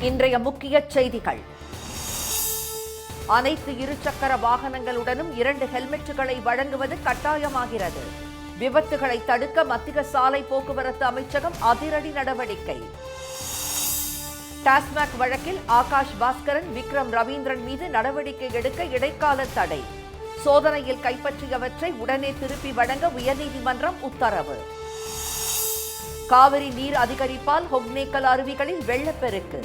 இன்றைய முக்கிய செய்திகள். அனைத்து இருசக்கர வாகனங்களுடனும் 2 ஹெல்மெட்டுகளை வழங்குவது கட்டாயமாகிறது. விபத்துகளை தடுக்க மத்திய சாலை போக்குவரத்து அமைச்சகம் அதிரடி நடவடிக்கை. டாஸ்மாக் வழக்கில் ஆகாஷ் பாஸ்கரன், விக்ரம் ரவீந்திரன் மீது நடவடிக்கை எடுக்க இடைக்கால தடை. சோதனையில் கைப்பற்றியவற்றை உடனே திருப்பி வழங்க உயர்நீதிமன்றம் உத்தரவு. காவிரி நீர் அதிகரிப்பால் ஒகேனக்கல் அருவிகளில் வெள்ளப்பெருக்கு.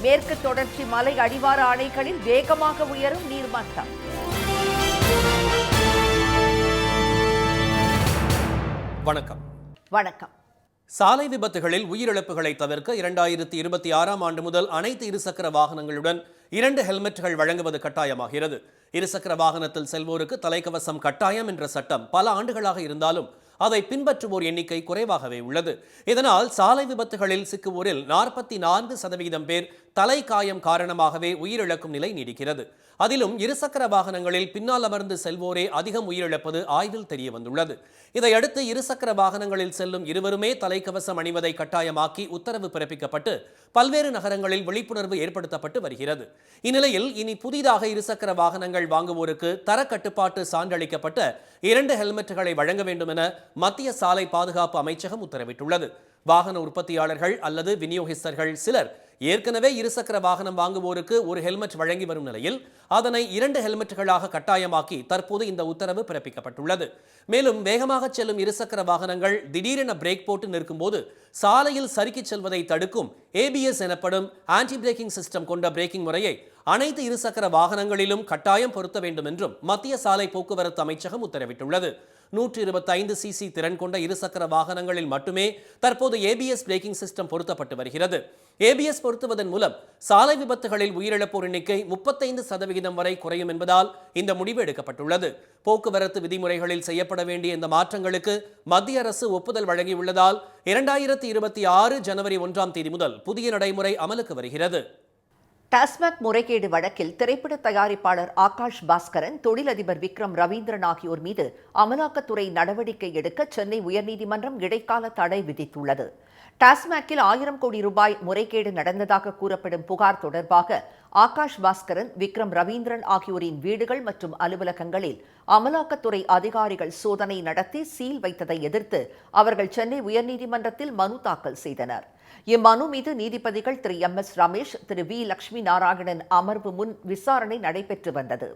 மேற்கு தொடர்ச்சி மலை அடிவார அணைகளில் வேகமாக உயரும் நீர்மட்டம். வணக்கம். சாலை விபத்துகளில் உயிரிழப்புகளை தவிர்க்க 2026ஆம் ஆண்டு முதல் அனைத்து இருசக்கர வாகனங்களுடன் 2 ஹெல்மெட்டுகள் வழங்குவது கட்டாயமாகிறது. இருசக்கர வாகனத்தில் செல்வோருக்கு தலைக்கவசம் கட்டாயம் என்ற சட்டம் பல ஆண்டுகளாக இருந்தாலும் அதை பின்பற்றுவோர் எண்ணிக்கை குறைவாகவே உள்ளது. இதனால் சாலை விபத்துகளில் சிக்குவோரில் 44% பேர் தலைக்காயம் காரணமாகவே உயிரிழக்கும் நிலை நீடிக்கிறது. அதிலும் இருசக்கர வாகனங்களில் பின்னால் அமர்ந்து செல்வோரே அதிகம் உயிரிழப்பது ஆய்வில் தெரிய வந்துள்ளது. இதையடுத்து இருசக்கர வாகனங்களில் செல்லும் இருவருமே தலைக்கவசம் அணிவதை கட்டாயமாக்கி உத்தரவு பிறப்பிக்கப்பட்டு பல்வேறு நகரங்களில் விழிப்புணர்வு ஏற்படுத்தப்பட்டு வருகிறது. இந்நிலையில் இனி புதிதாக இருசக்கர வாகனங்கள் வாங்குவோருக்கு தர கட்டுப்பாட்டு சான்றளிக்கப்பட்ட 2 ஹெல்மெட்டுகளை வழங்க வேண்டும் என மத்திய சாலை பாதுகாப்பு அமைச்சகம் உத்தரவிட்டுள்ளது. வாகன உற்பத்தியாளர்கள் அல்லது விநியோகஸ்தர்கள் சிலர் ஏற்கனவே இருசக்கர வாகனம் வாங்குவோருக்கு 1 ஹெல்மெட் வழங்கி வரும் நிலையில் அதனை 2 ஹெல்மெட்டுகளாக கட்டாயமாக்கி தற்போது இந்த உத்தரவு பிறப்பிக்கப்பட்டுள்ளது. மேலும் வேகமாக செல்லும் இருசக்கர வாகனங்கள் திடீரென பிரேக் போட்டு நிற்கும்போது சாலையில் சறுக்கிச் செல்வதை தடுக்கும் ABS எனப்படும் ஆன்டி பிரேக்கிங் சிஸ்டம் கொண்ட பிரேக்கிங் முறையை அனைத்து இருசக்கர வாகனங்களிலும் கட்டாயம் பொருத்த வேண்டும் என்றும் மத்திய சாலை போக்குவரத்து அமைச்சகம் உத்தரவிட்டுள்ளது. 125 cc திறன் கொண்ட இருசக்கர வாகனங்களில் மட்டுமே தற்போது ABS பிரேக்கிங் சிஸ்டம் பொருத்தப்பட்டு வருகிறது. ABS பொருத்துவதன் மூலம் சாலை விபத்துகளில் உயிரிழப்போர் எண்ணிக்கை 35% வரை குறையும் என்பதால் இந்த முடிவு எடுக்கப்பட்டுள்ளது. போக்குவரத்து விதிமுறைகளில் செய்யப்பட வேண்டிய இந்த மாற்றங்களுக்கு மத்திய அரசு ஒப்புதல் வழங்கியுள்ளதால் 2026 ஜனவரி 1ஆம் தேதி முதல் புதிய நடைமுறை அமலுக்கு வருகிறது. டாஸ்மாக் முறைகேடு வழக்கில் திரைப்பட தயாரிப்பாளர் ஆகாஷ் பாஸ்கரன், தொழிலதிபர் விக்ரம் ரவீந்திரன் ஆகியோர் மீது அமலாக்கத்துறை நடவடிக்கை எடுக்க சென்னை உயர்நீதிமன்றம் இடைக்கால தடை விதித்துள்ளது. டாஸ்மாக்கில் 1000 கோடி ரூபாய் முறைகேடு நடந்ததாக கூறப்படும் புகார் தொடர்பாக ஆகாஷ் பாஸ்கரன், விக்ரம் ரவீந்திரன் ஆகியோரின் வீடுகள் மற்றும் அலுவலகங்களில் அமலாக்கத்துறை அதிகாரிகள் சோதனை நடத்தி சீல் வைத்ததை எதிர்த்து அவர்கள் சென்னை உயர்நீதிமன்றத்தில் மனு தாக்கல் செய்தனர். இம்மனு மீது நீதிபதிகள் திரு MS ரமேஷ், திரு V லட்சுமி நாராயணன் அமர்வு முன் விசாரணை நடைபெற்று வந்தது.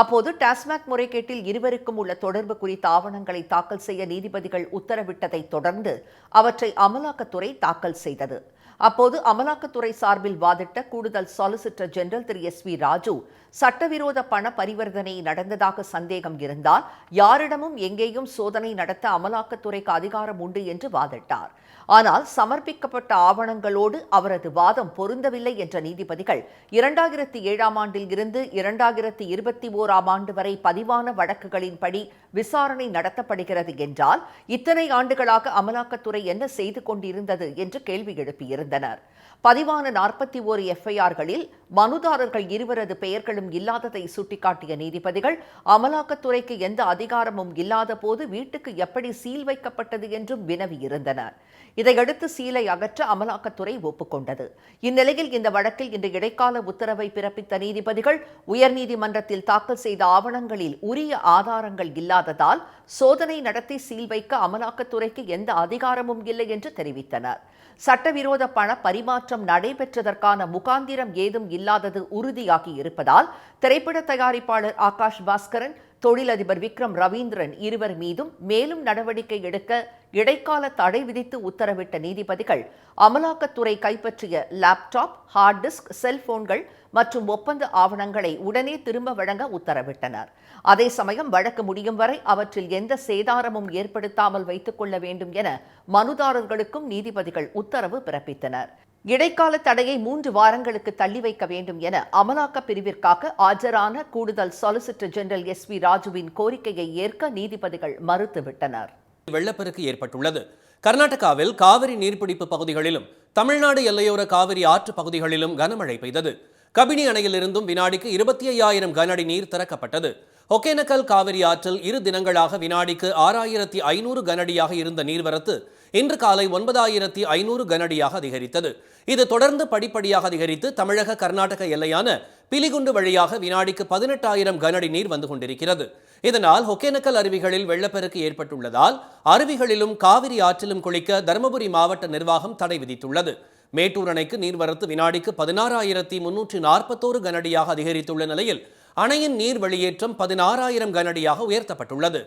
அப்போது டாஸ்மாக் முறைகேட்டில் இருவருக்கும் உள்ள தொடர்பு குறித்த ஆவணங்களை தாக்கல் செய்ய நீதிபதிகள் உத்தரவிட்டதை தொடர்ந்து அவற்றை அமலாக்கத்துறை தாக்கல் செய்தது. அப்போது அமலாக்கத்துறை சார்பில் வாதிட்ட கூடுதல் சாலிசிட்டர் ஜெனரல் திரு SV ராஜு, சட்டவிரோத பண பரிவர்த்தனை நடந்ததாக சந்தேகம் இருந்தால் யாரிடமும் எங்கேயும் சோதனை நடத்த அமலாக்கத்துறைக்கு அதிகாரம் உண்டு என்று வாதிட்டார். ஆனால் சமர்ப்பிக்கப்பட்ட ஆவணங்களோடு அவரது வாதம் பொருந்தவில்லை என்ற நீதிபதிகள் 2007ஆம் ஆண்டில் இருந்து 2021ஆம் ஆண்டு வரை பதிவான வழக்குகளின்படி விசாரணை நடத்தப்படுகிறது என்றால் இத்தனை ஆண்டுகளாக அமலாக்கத்துறை என்ன செய்து கொண்டிருந்தது என்று கேள்வி எழுப்பியிருந்தனர். பதிவான 41 FIRகளில் மனுதாரர்கள் இருவரது பெயர்களும் இல்லாததை சுட்டிக்காட்டிய நீதிபதிகள் அமலாக்கத்துறைக்கு எந்த அதிகாரமும் இல்லாத போது வீட்டுக்கு எப்படி சீல் வைக்கப்பட்டது என்றும் வினவியிருந்தனர். இதையடுத்து சீலை அகற்ற அமலாக்கத்துறை ஒப்புக்கொண்டது. இந்நிலையில் இந்த வழக்கில் இன்று இடைக்கால உத்தரவை பிறப்பித்த நீதிபதிகள் உயர்நீதிமன்றத்தில் தாக்கல் செய்த ஆவணங்களில் உரிய ஆதாரங்கள் இல்லாததால் சோதனை நடத்தி சீல் வைக்க அமலாக்கத்துறைக்கு எந்த அதிகாரமும் இல்லை என்று தெரிவித்தனர். சட்டவிரோத பண பரிமாற்றம் நடைபெற்றதற்கான முகாந்திரம் ஏதும் இல்லாதது உறுதியாகி இருப்பதால் திரைப்பட தயாரிப்பாளர் ஆகாஷ் பாஸ்கரன், தொழிலதிபர் விக்ரம் ரவீந்திரன் இருவர் மீதும் மேலும் நடவடிக்கை எடுக்க இடைக்கால தடை விதித்து உத்தரவிட்ட நீதிபதிகள் அமலாக்கத்துறை கைப்பற்றிய லேப்டாப், ஹார்ட் டிஸ்க், செல்போன்கள் மற்றும் ஒப்பந்த ஆவணங்களை உடனே திரும்ப வழங்க உத்தரவிட்டனர். அதே சமயம் வழக்கு முடியும் வரை அவற்றில் எந்த சேதாரமும் ஏற்படுத்தாமல் வைத்துக் கொள்ள வேண்டும் என மனுதாரர்களுக்கும் நீதிபதிகள் உத்தரவு பிறப்பித்தனர். இடைக்கால தடையை 3 வாரங்களுக்கு தள்ளி வைக்க வேண்டும் என அமலாக்க பிரிவிற்காக ஆஜரான கூடுதல் சாலிசிட்டர் ஜெனரல் SV ராஜுவின் கோரிக்கையை ஏற்க நீதிபதிகள் மறுத்துவிட்டனர். வெள்ளப்பெருக்கு ஏற்பட்டுள்ளது. கர்நாடகாவில் காவிரி நீர்பிடிப்பு பகுதிகளிலும் தமிழ்நாடு எல்லையோர காவிரி ஆற்று பகுதிகளிலும் கனமழை பெய்தது. கபினி அணையிலிருந்தும் வினாடிக்கு 25,000 கனஅடி நீர் திறக்கப்பட்டது. ஒகேனக்கல் காவிரி ஆற்றில் 2 தினங்களாக வினாடிக்கு 6,500 கனஅடியாக இருந்த நீர்வரத்து இன்று காலை 9,500 கனஅடியாக அதிகரித்தது. இது தொடர்ந்து படிப்படியாக அதிகரித்து தமிழக கர்நாடக எல்லையான பிலிகுண்டு வழியாக வினாடிக்கு 18,000 கனஅடி நீர் வந்து கொண்டிருக்கிறது. இதனால் ஒகேனக்கல் அருவிகளில் வெள்ளப்பெருக்கு ஏற்பட்டுள்ளதால் அருவிகளிலும் காவிரி ஆற்றிலும் குளிக்க தருமபுரி மாவட்ட நிர்வாகம் தடை விதித்துள்ளது. மேட்டூர் அணைக்கு நீர்வரத்து வினாடிக்கு 16,341 கனஅடியாக அதிகரித்துள்ள நிலையில் அணையின் நீர் வெளியேற்றம் 16,000 கனஅடியாக உயர்த்தப்பட்டுள்ளது.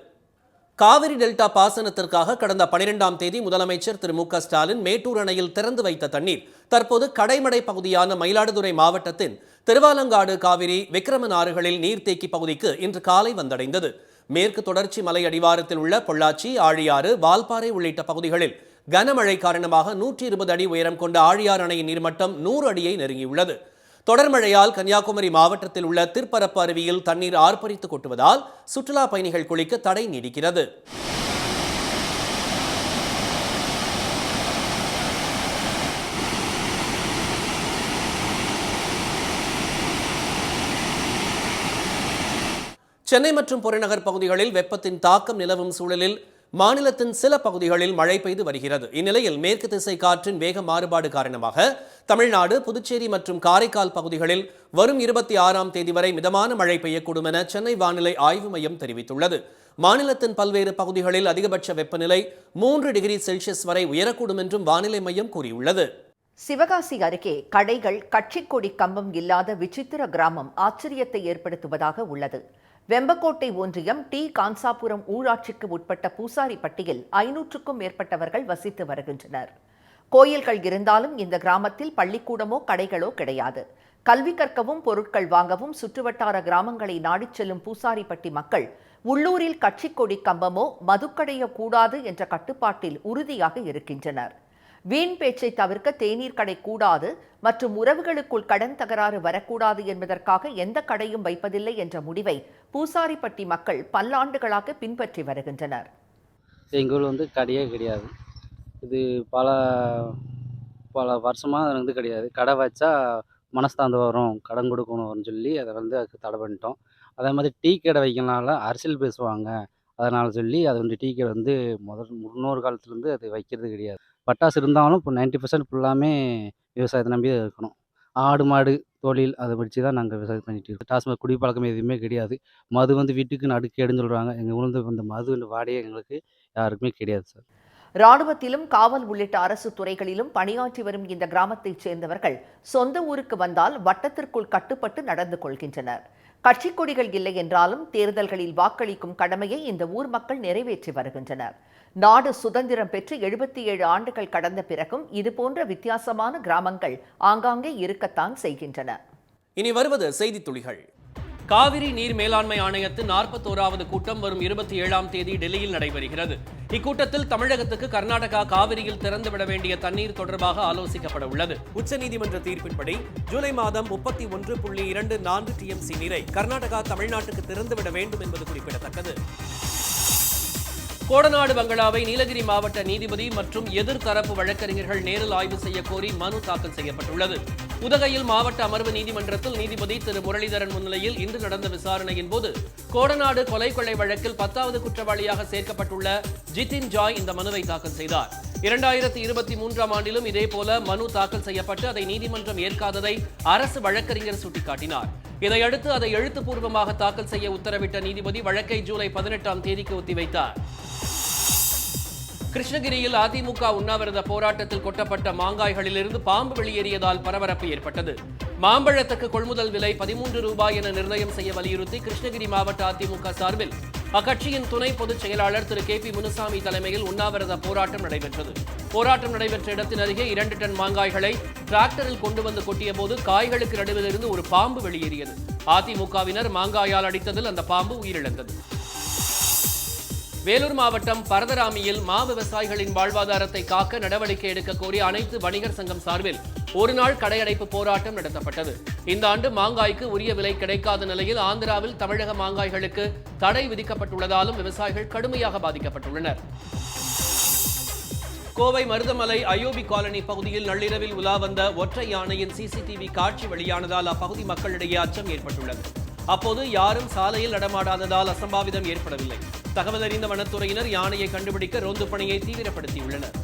காவிரி டெல்டா பாசனத்திற்காக கடந்த 12ஆம் தேதி முதலமைச்சர் திரு மு.க. ஸ்டாலின் மேட்டூர் அணையில் திறந்து வைத்த தண்ணீர் தற்போது கடைமடை பகுதியான மயிலாடுதுறை மாவட்டத்தின் திருவாலங்காடு, காவிரி, விக்கிரமன் ஆறுகளில் நீர்த்தேக்கி பகுதிக்கு இன்று காலை வந்தடைந்தது. மேற்கு தொடர்ச்சி மலை அடிவாரத்தில் உள்ள பொள்ளாச்சி, ஆழியாறு, வால்பாறை உள்ளிட்ட பகுதிகளில் கனமழை காரணமாக 120 அடி உயரம் கொண்ட ஆழியார் அணையின் நீர்மட்டம் 100 அடியை நெருங்கியுள்ளது. தொடர் மழையால் கன்னியாகுமரி மாவட்டத்தில் உள்ள திற்பரப்பு அருவியில் தண்ணீர் ஆர்ப்பரித்து கொட்டுவதால் சுற்றுலா பயணிகள் குளிக்க தடை நீடிக்கிறது. சென்னை மற்றும் புறநகர் பகுதிகளில் வெப்பத்தின் தாக்கம் நிலவும் சூழலில் மாநிலத்தின் சில பகுதிகளில் மழை பெய்து வருகிறது. இந்நிலையில் மேற்கு திசை காற்றின் வேக மாறுபாடு காரணமாக தமிழ்நாடு, புதுச்சேரி மற்றும் காரைக்கால் பகுதிகளில் வரும் 26ஆம் தேதி வரை மிதமான மழை பெய்யக்கூடும் என சென்னை வானிலை ஆய்வு மையம் தெரிவித்துள்ளது. மாநிலத்தின் பல்வேறு பகுதிகளில் அதிகபட்ச வெப்பநிலை 3 டிகிரி செல்சியஸ் வரை உயரக்கூடும் என்றும் வானிலை மையம் கூறியுள்ளது. சிவகாசி அருகே கடைகள், கட்சிக்கொடி கம்பம் இல்லாத விசித்திர கிராமம் ஆச்சரியத்தை ஏற்படுத்துவதாக உள்ளது. வெம்பக்கோட்டை ஒன்றியம் டி. கான்சாபுரம் ஊராட்சிக்கு உட்பட்ட பூசாரிப்பட்டியில் 500க்கும் மேற்பட்டவர்கள் வசித்து வருகின்றனர். கோயில்கள் இருந்தாலும் இந்த கிராமத்தில் பள்ளிக்கூடமோ கடைகளோ கிடையாது. கல்வி கற்கவும் பொருட்கள் வாங்கவும் சுற்றுவட்டார கிராமங்களை நாடிச் செல்லும் பூசாரிப்பட்டி மக்கள் உள்ளூரில் கட்சிக்கொடி கம்பமோ மதுக்கடையோ கூடாது என்ற கட்டுப்பாட்டில் உறுதியாக இருக்கின்றனர். வீண் பேச்சை தவிர்க்க தேநீர் கடை கூடாது மற்றும் உறவுகளுக்குள் கடன் தகராறு வரக்கூடாது என்பதற்காக எந்த கடையும் வைப்பதில்லை என்ற முடிவை பூசாரிப்பட்டி மக்கள் பல்லாண்டுகளாக பின்பற்றி வருகின்றனர். எங்கள் ஊர் கடையே கிடையாது. இது பல வருஷமாக கிடையாது. கடை வச்சா மனஸ்தாந்தம் வரும், கடன் கொடுக்கணும்னு சொல்லி அதை அதுக்கு தடை பண்ணிட்டோம். அதே மாதிரி டீ கடை வைக்கனால அரசியல் பேசுவாங்க, அதனால் சொல்லி அது டீ கடை முன்னொரு காலத்துலேருந்து அது வைக்கிறது கிடையாது. பட்டாசு இருந்தாலும் இப்போ 90% ஃபுல்லாமே விவசாயத்தை நம்பி இருக்கணும். ஆடு மாடு தொழில் அதை வச்சு தான் நாங்கள் விவசாயம் பண்ணிட்டு இருக்கோம். டாஸ்மாக் குடிப்பழக்கம் எதுவுமே கிடையாது. மது வீட்டுக்கு நடுக்கேடுன்னு சொல்கிறாங்க. எங்கள் ஊரில் இந்த மது வாடையே எங்களுக்கு யாருக்குமே கிடையாது சார். ராணுவத்திலும் காவல் உள்ளிட்ட அரசு துறைகளிலும் பணியாற்றி வரும் இந்த கிராமத்தைச் சேர்ந்தவர்கள் சொந்த ஊருக்கு வந்தால் வட்டத்திற்குள் கட்டுப்பட்டு நடந்து கொள்கின்றனர். கட்சி கொடிகள் இல்லை என்றாலும் தேர்தல்களில் வாக்களிக்கும் கடமையை இந்த ஊர் மக்கள் நிறைவேற்றி வருகின்றனர். நாடு சுதந்திரம் பெற்று 77 ஆண்டுகள் கடந்த பிறகும் இதுபோன்ற வித்தியாசமான கிராமங்கள் ஆங்காங்கே இருக்கத்தான் செய்கின்றன. இனி வருவது செய்தி துளிகள். காவிரி நீர் மேலாண்மை ஆணையத்தின் 41வது கூட்டம் வரும் 27ஆம் தேதி டெல்லியில் நடைபெறுகிறது. இக்கூட்டத்தில் தமிழகத்துக்கு கர்நாடகா காவிரியில் திறந்துவிட வேண்டிய தண்ணீர் தொடர்பாக ஆலோசிக்கப்பட உள்ளது. உச்சநீதிமன்ற தீர்ப்பின்படி ஜூலை மாதம் 31.24 TMC நீரை கர்நாடகா தமிழ்நாட்டுக்கு திறந்துவிட வேண்டும் என்பது குறிப்பிடத்தக்கது. கோடநாடு பங்களாவை நீலகிரி மாவட்ட நீதிபதி மற்றும் எதிர்த்தரப்பு வழக்கறிஞர்கள் நேரில் ஆய்வு செய்ய கோரி மனு தாக்கல் செய்யப்பட்டுள்ளது. உதகையில் மாவட்ட அமர்வு நீதிமன்றத்தில் நீதிபதி திரு முரளிதரன் முன்னிலையில் இன்று நடந்த விசாரணையின் போது கோடநாடு கொலை வழக்கில் 10வது குற்றவாளியாக சேர்க்கப்பட்டுள்ள ஜிதின் ஜாய் இந்த மனுவை தாக்கல் செய்தார். 2023ஆம் ஆண்டிலும் இதேபோல மனு தாக்கல் செய்யப்பட்டு அதை நீதிமன்றம் ஏற்காததை அரசு வழக்கறிஞர் சுட்டிக்காட்டினார். இதையடுத்து அதை எழுத்துப்பூர்வமாக தாக்கல் செய்ய உத்தரவிட்ட நீதிபதி வழக்கை ஜூலை 18ஆம் தேதிக்கு ஒத்திவைத்தார். கிருஷ்ணகிரியில் அதிமுக உண்ணாவிரத போராட்டத்தில் கொட்டப்பட்ட மாங்காய்களிலிருந்து பாம்பு வெளியேறியதால் பரபரப்பு ஏற்பட்டது. மாம்பழத்துக்கு கொள்முதல் விலை 13 ரூபாய் என நிர்ணயம் செய்ய வலியுறுத்தி கிருஷ்ணகிரி மாவட்ட அதிமுக சார்பில் அக்கட்சியின் துணை பொதுச் செயலாளர் திரு KP முனுசாமி தலைமையில் உண்ணாவிரத போராட்டம் நடைபெற்றது. போராட்டம் நடைபெற்ற இடத்தின் அருகே 2 டன் மாங்காய்களை டிராக்டரில் கொண்டு வந்து கொட்டிய போது காய்களுக்கு நடுவில் இருந்து ஒரு பாம்பு வெளியேறியது. அதிமுகவினர் மாங்காயால் அடித்ததில் அந்த பாம்பு உயிரிழந்தது. வேலூர் மாவட்டம் பரதராமியில் விவசாயிகளின் வாழ்வாதாரத்தை காக்க நடவடிக்கை எடுக்க கோரி அனைத்து வணிகர் சங்கம் சார்பில் ஒருநாள் கடையடைப்பு போராட்டம் நடத்தப்பட்டது. இந்த ஆண்டு மாங்காய்க்கு உரிய விலை கிடைக்காத நிலையில் ஆந்திராவில் தமிழக மாங்காய்களுக்கு தடை விதிக்கப்பட்டுள்ளதாலும் விவசாயிகள் கடுமையாக பாதிக்கப்பட்டுள்ளனர். கோவை மருதமலை ஐயோபி காலனி பகுதியில் நள்ளிரவில் உலா வந்த ஒற்றை யானையின் CCTV காட்சி வெளியானதால் அப்பகுதி மக்களிடையே அச்சம் ஏற்பட்டுள்ளது. அப்போது யாரும் சாலையில் நடமாடாததால் அசம்பாவிதம் ஏற்படவில்லை. தகவல் அறிந்த வனத்துறையினர் யானையை கண்டுபிடிக்க ரோந்து பணியை தீவிரப்படுத்தியுள்ளனர்.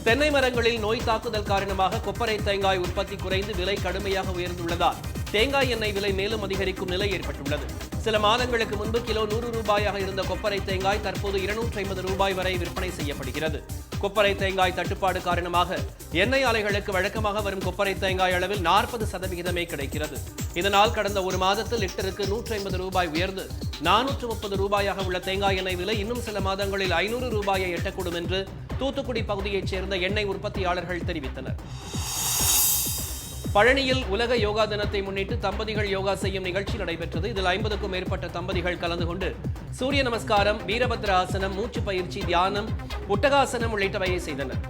தென்னை மரங்களில் நோய் தாக்குதல் காரணமாக கொப்பரை தேங்காய் உற்பத்தி குறைந்து விலை கடுமையாக உயர்ந்துள்ளதால் தேங்காய் எண்ணெய் விலை மேலும் அதிகரிக்கும் நிலை ஏற்பட்டுள்ளது. சில மாதங்களுக்கு முன்பு கிலோ 100 ரூபாயாக இருந்த கொப்பரை தேங்காய் தற்போது 250 ரூபாய் வரை விற்பனை செய்யப்படுகிறது. கொப்பரை தேங்காய் தட்டுப்பாடு காரணமாக எண்ணெய் ஆலைகளுக்கு வழக்கமாக வரும் கொப்பரை தேங்காய் அளவில் 40% கிடைக்கிறது. இதனால் கடந்த ஒரு மாதத்தில் லிட்டருக்கு 150 ரூபாய் உயர்ந்து 430 ரூபாயாக உள்ள தேங்காய் எண்ணெய் விலை இன்னும் சில மாதங்களில் 500 ரூபாயை எட்டக்கூடும் என்று தூத்துக்குடி பகுதியைச் சேர்ந்த எண்ணெய் உற்பத்தியாளர்கள் தெரிவித்தனர். பழனியில் உலக யோகா தினத்தை முன்னிட்டு தம்பதிகள் யோகா செய்யும் நிகழ்ச்சி நடைபெற்றது. இதில் 50க்கும் மேற்பட்ட தம்பதிகள் கலந்து கொண்டு சூரிய நமஸ்காரம், வீரபத்ர ஆசனம், மூச்சு பயிற்சி, தியானம், ஒட்டகாசனம் உள்ளிட்டவையை செய்தனர்.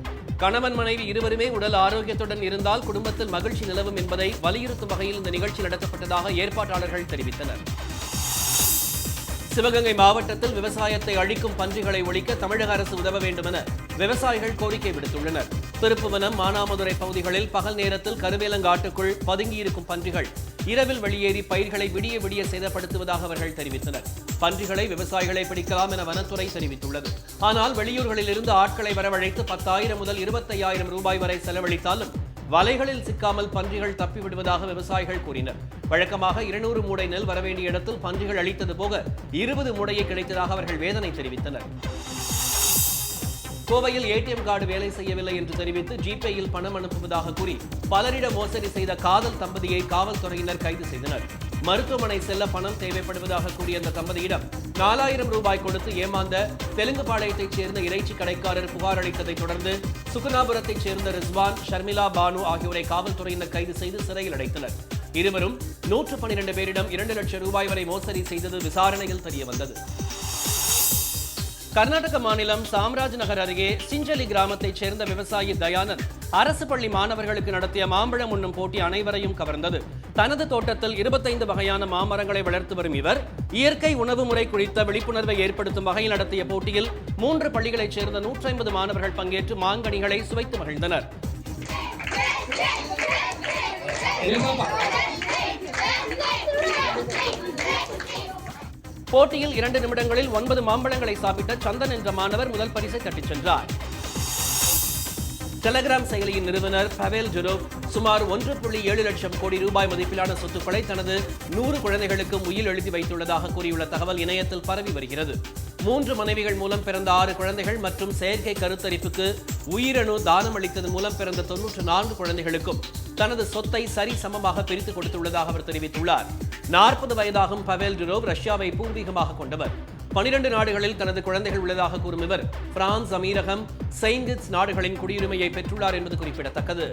கணவன் மனைவி இருவருமே உடல் ஆரோக்கியத்துடன் இருந்தால் குடும்பத்தில் மகிழ்ச்சி நிலவும் என்பதை வலியுறுத்தும் வகையில் இந்த நிகழ்ச்சி நடத்தப்பட்டதாக ஏற்பாட்டாளர்கள் தெரிவித்தனர். சிவகங்கை மாவட்டத்தில் விவசாயத்தை அழிக்கும் பன்றிகளை ஒழிக்க தமிழக அரசு உதவ வேண்டும் என விவசாயிகள் கோரிக்கை விடுத்துள்ளனர். திருப்புவனம், மானாமதுரை பகுதிகளில் பகல் நேரத்தில் கருவேலங்காட்டுக்குள் பதுங்கியிருக்கும் பன்றிகள் இரவில் வெளியேறி பயிர்களை விடிய விடிய சேதப்படுத்துவதாக அவர்கள் தெரிவித்தனர். பன்றிகளை விவசாயிகளை பிடிக்கலாம் என வனத்துறை தெரிவித்துள்ளது. ஆனால் வெளியூர்களில் இருந்து ஆட்களை வரவழைத்து 10,000 முதல் 25,000 ரூபாய் வரை செலவழித்தாலும் வலைகளில் சிக்காமல் பன்றிகள் தப்பிவிடுவதாக விவசாயிகள் கூறினர். வழக்கமாக 200 மூடை நெல் வரவேண்டிய இடத்தில் பன்றிகள் அளித்தது போக 20 மூடையை கிடைத்ததாக அவர்கள் வேதனை தெரிவித்தனர். கோவையில் ஏடிஎம் கார்டு வேலை செய்யவில்லை என்று தெரிவித்து ஜிபேயில் பணம் அனுப்புவதாக கூறி பலரிடம் மோசடி செய்த காதல் தம்பதியை காவல்துறையினர் கைது செய்தனர். மருத்துவமனை செல்ல பணம் தேவைப்படுவதாக கூறிய அந்த தம்பதியிடம் 4,000 ரூபாய் கொடுத்து ஏமாந்த தெலுங்குபாளையத்தைச் சேர்ந்த இறைச்சி கடைக்காரர் புகார் அளித்ததைத் தொடர்ந்து சுகுணாபுரத்தைச் சேர்ந்த ரிஸ்வான், ஷர்மிளா பானு ஆகியோரை காவல்துறையினர் கைது செய்து சிறையில் அடைத்தனர். இருவரும் 112 பேரிடம் 2 லட்சம் ரூபாய் வரை மோசடி செய்தது விசாரணையில் தெரியவந்தது. கர்நாடக மாநிலம் சாம்ராஜ் நகர் அருகே சிஞ்சலி கிராமத்தைச் சேர்ந்த விவசாயி தயானந்த் அரசு பள்ளி மாணவர்களுக்கு நடத்திய மாம்பழம் உண்ணும் போட்டி அனைவரையும் கவர்ந்தது. தனது தோட்டத்தில் 25 வகையான மாமரங்களை வளர்த்து வரும் இவர் இயற்கை உணவு முறை குறித்த விழிப்புணர்வை ஏற்படுத்தும் வகையில் நடத்திய போட்டியில் 3 பள்ளிகளைச் சேர்ந்த 150 மாணவர்கள் பங்கேற்று மாங்கனிகளை சுவைத்து மகிழ்ந்தனர். போட்டியில் 2 நிமிடங்களில் 9 மாம்பழங்களை சாப்பிட்ட சந்தன் என்ற மாணவர் முதல் பரிசை தட்டிச் சென்றார். டெலிகிராம் செயலியின் நிறுவனர் பவேல் ஜுரோவ் சுமார் 1.7 லட்சம் கோடி ரூபாய் மதிப்பிலான சொத்துக்களை தனது 100 குழந்தைகளுக்கும் உயில் எழுதி வைத்துள்ளதாக கூறியுள்ள தகவல் இணையத்தில் பரவி வருகிறது. 3 மனைவிகள் மூலம் பிறந்த 6 குழந்தைகள் மற்றும் செயற்கை கருத்தரிப்புக்கு உயிரணு தானம் அளித்ததன் மூலம் பிறந்த 94 குழந்தைகளுக்கும் தனது சொத்தை சரி சமமாக பிரித்து கொடுத்துள்ளதாக அவர் தெரிவித்துள்ளார். 40 வயதாகும் பவேல் ஜுரோவ் ரஷ்யாவை பூர்வீகமாக கொண்டவர். 12 நாடுகளில் தனது குழந்தைகள் உள்ளதாக கூறும் இவர் பிரான்ஸ், அமீரகம், செயின்ட் கிட்ஸ் நாடுகளின் குடியுரிமையை பெற்றுள்ளார் என்பது குறிப்பிடத்தக்கது.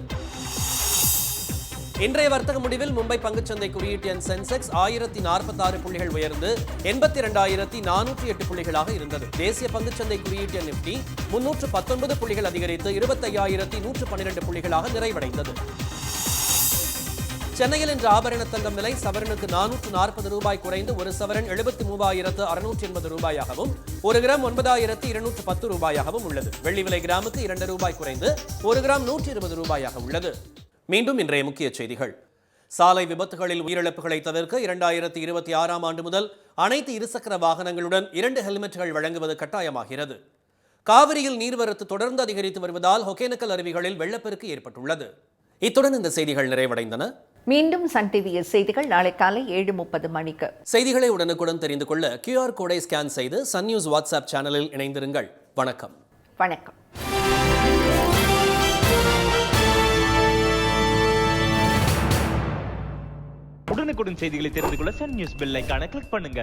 இன்றைய வர்த்தக முடிவில் மும்பை பங்குச்சந்தை குறியீட்டு எண் சென்செக்ஸ் 1046 புள்ளிகள் உயர்ந்து 82,408 புள்ளிகளாக இருந்தது. தேசிய பங்குச்சந்தை குறியீட்டு எண் நிப்டி 319 புள்ளிகள் அதிகரித்து 25,112 புள்ளிகளாக நிறைவடைந்தது. சென்னையில் இன்று ஆபரண தங்கம் விலை சவரனுக்கு 440 ரூபாய் குறைந்து ஒரு சவரன் 73,680 ரூபாயாகவும் 1 கிராம் 9,210 ரூபாயாகவும் உள்ளது. வெள்ளி விலை கிராமுக்கு 2 ரூபாய் குறைந்து 1 கிராம் 120 ரூபாயாக உள்ளது. மீண்டும் இன்றைய முக்கிய செய்திகள். சாலை விபத்துகளில் உயிரிழப்புகளை தவிர்க்க 2026ஆம் ஆண்டு முதல் அனைத்து இருசக்கர வாகனங்களுடன் 2 ஹெல்மெட்டுகள் வழங்குவது கட்டாயமாகிறது. காவிரியில் நீர்வரத்து தொடர்ந்து அதிகரித்து வருவதால் ஒகேனக்கல் அருவிகளில் வெள்ளப்பெருக்கு ஏற்பட்டுள்ளது. இத்துடன் இந்த செய்திகள் நிறைவடைந்தன. மீண்டும் சன் டிவியில் செய்திகள் நாளை காலை 7:30 மணிக்கு. செய்திகளை உடனுக்குடன் தெரிந்து கொள்ள QR கோடை ஸ்கேன் செய்து சன் நியூஸ் வாட்ஸ்அப் சேனலில் இணைந்திருங்கள். வணக்கம். வணக்கம். உடனுக்குடன் செய்திகளை தெரிந்து கொள்ள சன் நியூஸ் பெல் ஐகானை கிளிக் பண்ணுங்க.